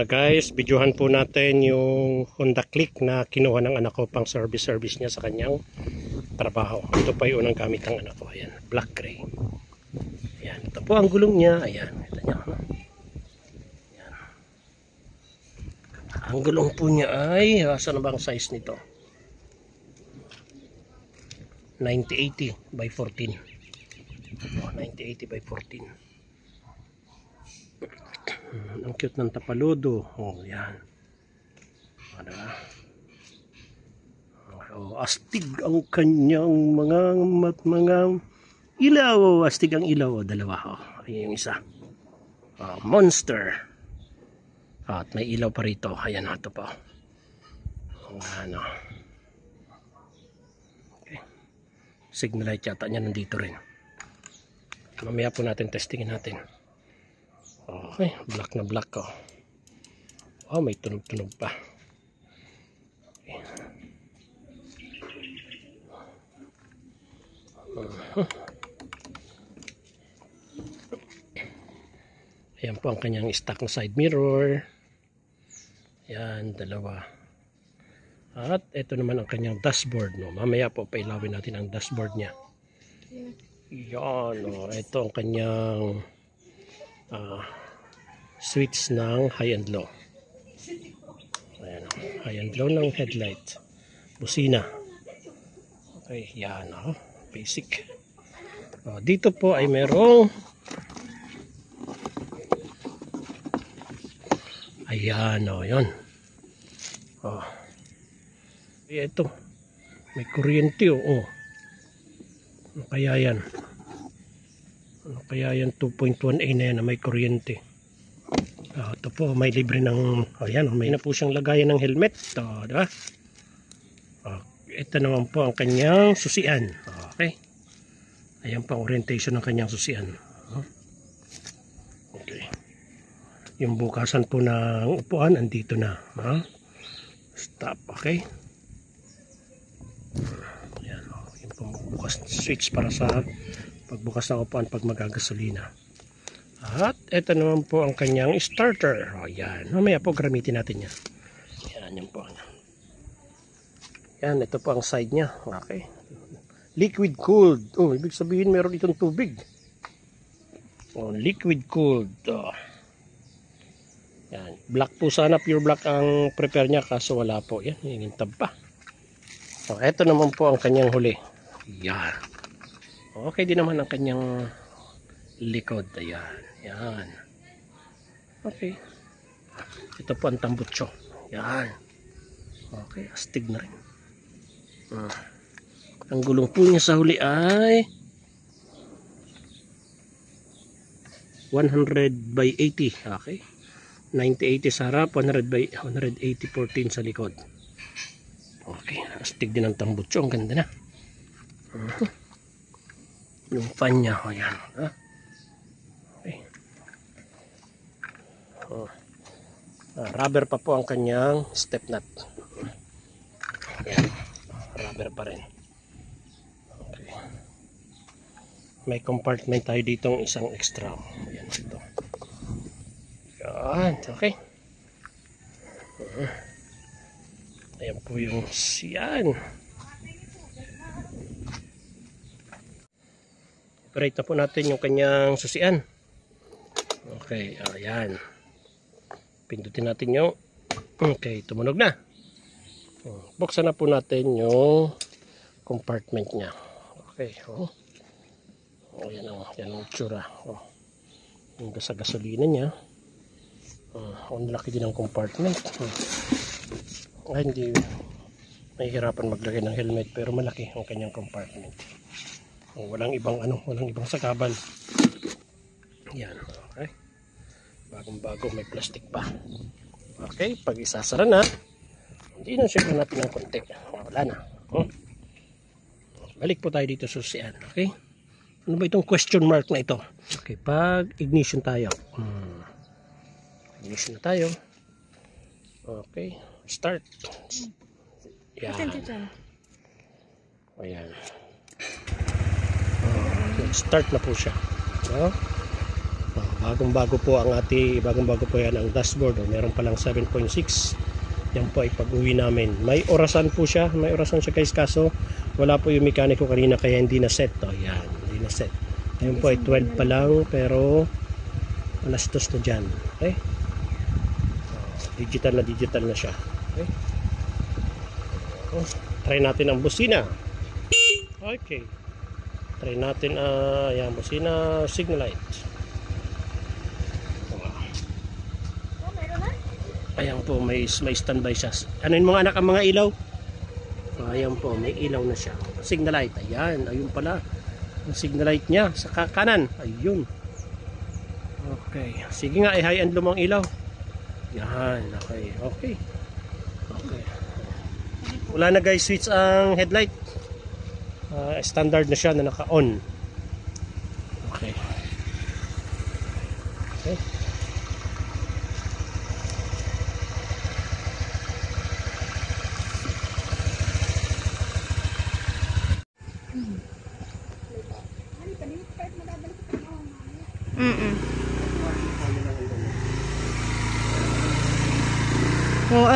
Guys, videohan po natin yung Honda Click na kinuha ng anak ko pang service niya sa kanyang trabaho. Ito pa yung unang gamit ng anak ko. Ayan, black gray. Ayan, ito po ang gulong niya. Ayan, ito niya. Ayan. Ang gulong po niya ay, saan ba ang size nito? 9080 by 14. 9080 by 14. Ang cute ng tapaludo. Oh, yan. Oh, astig ang kanyang mga ilaw. Astig ang ilaw. Dalawa. Oh, ayan yung isa. Monster. At may ilaw pa rito. Ayan, ito pa. Ano. Okay. Signal light yata niya nandito rin. Mamaya po natin testingin natin. Okay, black na black ko. Oh, may tunog-tunog pa. Okay. Ayan po ang kanyang stock na side mirror. Ayan, dalawa. At ito naman ang kanyang dashboard. No? Mamaya po pailawin natin ang dashboard niya. Yan, oh, ito ang kanyang switch ng high and low. Ayan, high and low ng headlight. Busina. Okay, yan, oh, basic. Dito po ay merong ayan, oh, yun. Ito may kuryente, oh. Ano kaya yan? Ano kaya yan? 2.1A na yan na may kuryente. Ito po, may libre ng, ayan, may na po siyang lagayan ng helmet. Diba? Ito naman po ang kanyang susian. Okay. Ayan po ang orientation ng kanyang susian. Okay. Yung bukasan po ng upuan, andito na. Stop, okay. Ayan, yung po bukas switch para sa pagbukas ng upuan pag magagasolina. At ito naman po ang kanyang starter. Ayan. Mamaya po gamitin natin yan. Ayan, yan po. Ayan, ito po ang side niya. Okay. Liquid cooled. Oh, ibig sabihin meron itong tubig. Oh, liquid cooled. Oh. Ayan. Black po sana, pure black ang prepare niya. Kaso wala po. Yan, hinintab pa. So, ito naman po ang kanyang huli. Ayan. Okay din naman ang kanyang likod. Ayan. Yan. Okay. Ito po ang tambutso. Yan. Okay. Astig na rin. Ang gulong po niya sa huli ay 100 by 80. Okay. 90-80 sa harap. 100 by 180-14 sa likod. Okay. Astig din ang tambutso. Ang ganda na. Yung fan niya. Ayan. Okay. Rubber pa po ang kanyang step nut. Ayan. Rubber pa rin. Okay. May compartment tayo ditong isang extra. Ayan ito. Ayan. Okay. Ayan po yung siyan. Operate na po natin yung kanyang susian. Okay, ayan. Pindutin natin yung okay, tumunog na. Buksan na po natin yung compartment niya. Okay, oh. Ayan o, yan ang itsura. Oh. Yung sa gasolina niya. Ang laki din ng compartment. Ay, hindi mahihirapan maglagay ng helmet pero malaki ang kanyang compartment. Walang ibang walang ibang sakabal. Yan, okay. Bagong-bago, may plastic pa. Okay, pag isasara na, hindi na siya natin ng konti. Wala na. Balik po tayo dito sa susian, okay? Ano ba itong question mark na ito? Okay, pag ignition tayo. Ignition na tayo. Okay, start. Yan. Ayan. Start na po siya. Bagong-bago po yan ang dashboard. Meron pa lang 7.6. Yan po ay pag-uwi namin. May orasan siya guys, kaso wala po yung mekaniko kanina kaya hindi na set. Yan, hindi na set. Ayun po ay 12 pa lang pero alas 2 na dyan. Okay? Digital na siya. Okay? Try natin ang busina. Okay. Try natin yan, busina, signal light. Ayan po, may standby siya. Ano yung mga anak ang mga ilaw? Ayan po, may ilaw na siya. Signal light, ayan, ayun pala. Ang signal light niya sa kanan, ayun. Okay, sige nga, high and low ang ilaw. Yan, okay. Wala na guys, switch ang headlight. Standard na siya na naka-on. Okay. Oo,